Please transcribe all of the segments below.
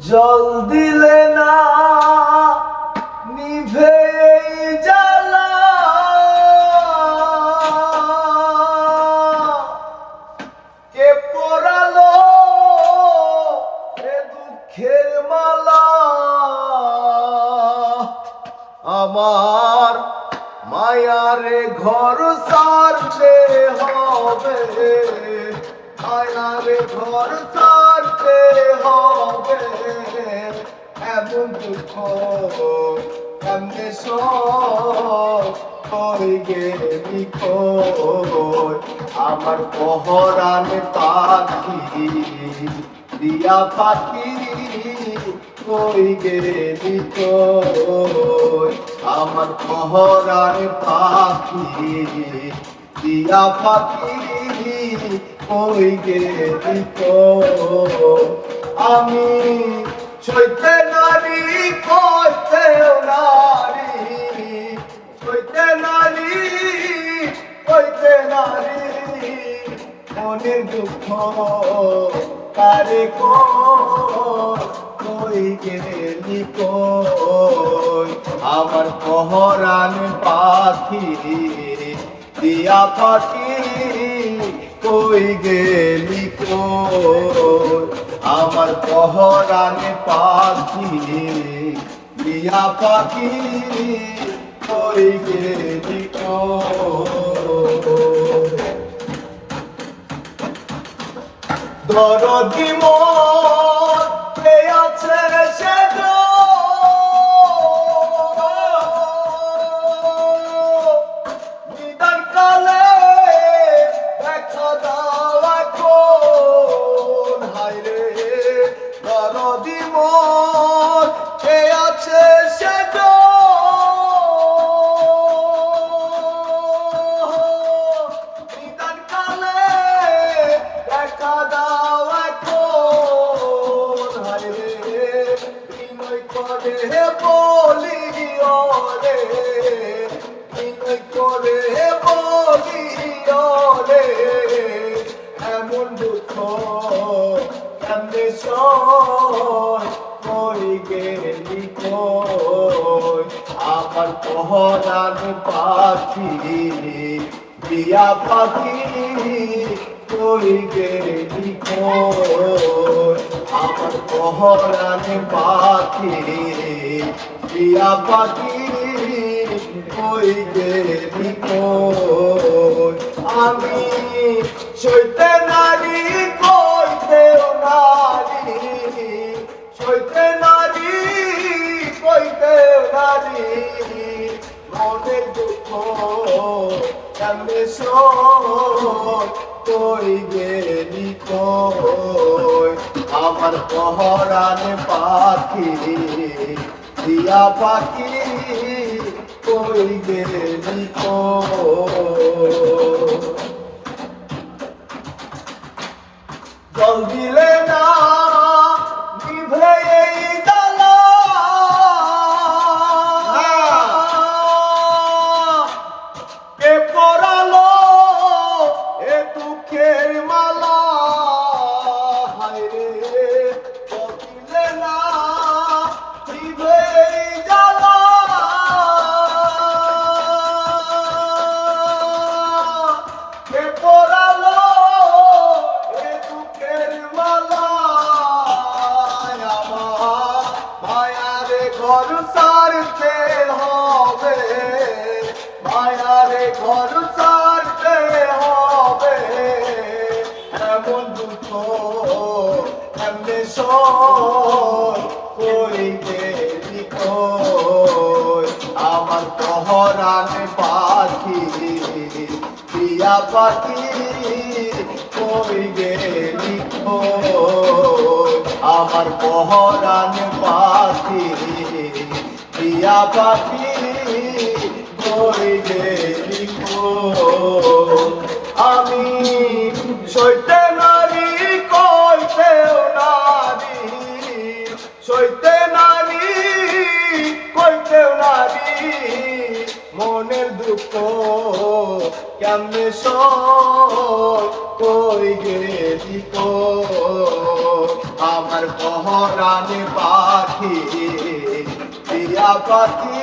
জল দিলে না নিভে এই জ্বালা, কে পরালো এ দুঃখের মালা। আমার মায়ারে ঘর ছাড়তে হবে, মায়ারে ঘর ছাড়তে হবে। এমন দুঃখ কেমনে সই গেলি কই, আমার পহরানে পাখি দিয়া পাখি কই গেলি কই, আমার পহরানে পাখি দিয়া পাখি কই গেলি কই। আমি সইতে নারী কইতেও নারী, সইতে নারী কইতে নারী, মনের দুঃখ কারে কই গেলি কই, আমার পহরান পাখি দিয়া পাখি কই গেলি কই, আমার পহরানে পাখি দিয়া পাখি কই গেলি কই। দরদি মন কে আছে সে নিদান কালে দেখা দাওয়া কোন, হায়রে দরদি মন কে আছে সে নিদান কালে দেখা দাওয়া কোন, হায়রে বিনয় করে বলি ওরে, বিনয় করে বলি ওরে, এমন দুঃখ কেমনে সই কই গেলি কই, আমার পহরান পাখি দিয়া পাখি কই গেলি কই, আমার পহরান পাখি দিয়া পাখি কই গেলি কই। আমি সইতে নারী কইতেও নারী, সইতে নারী কইতেও নারী, মনের দুঃখ কেমনে সই কই গেলি কই, আমার পহরানে পাখি দিয়া পাখি কই গেলি কই। জল দিলে না নিভে এই জ্বালা, কে পরালো এ দুঃখের মালা। হায়রে জল দিলে না নিভে এই জ্বালা, কে পরালো এ দুঃখের মালা। আমার মায়ারে ঘর ছাড়তে হবে, মায়ারে ঘর ছাড়তে হবে। এমন দুঃখ কেমনে সই কই গেলি কই, আমার পহরানে পাখি দিয়া পাখি কই গেলি কই, আমার পহরানে পাখি দিয়া পাখি কই গেলি কই। আমি সইতে নারী কইতেও নারী, সইতে নারী কইতেও নারী, মনের দুঃখ কেমনে সই কই গেলি কই, আমার আমার পহরানে পাখি টিয়া পাখি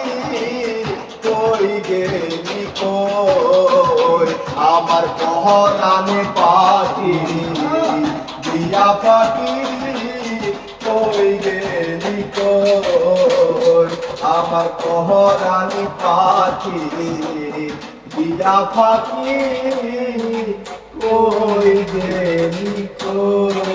কই গেলি কই আমার পহরানে পাখি টিয়া পাখি কই গেলি কই আমার পহরানে পাখি টিয়া পাখি কই গেলি কই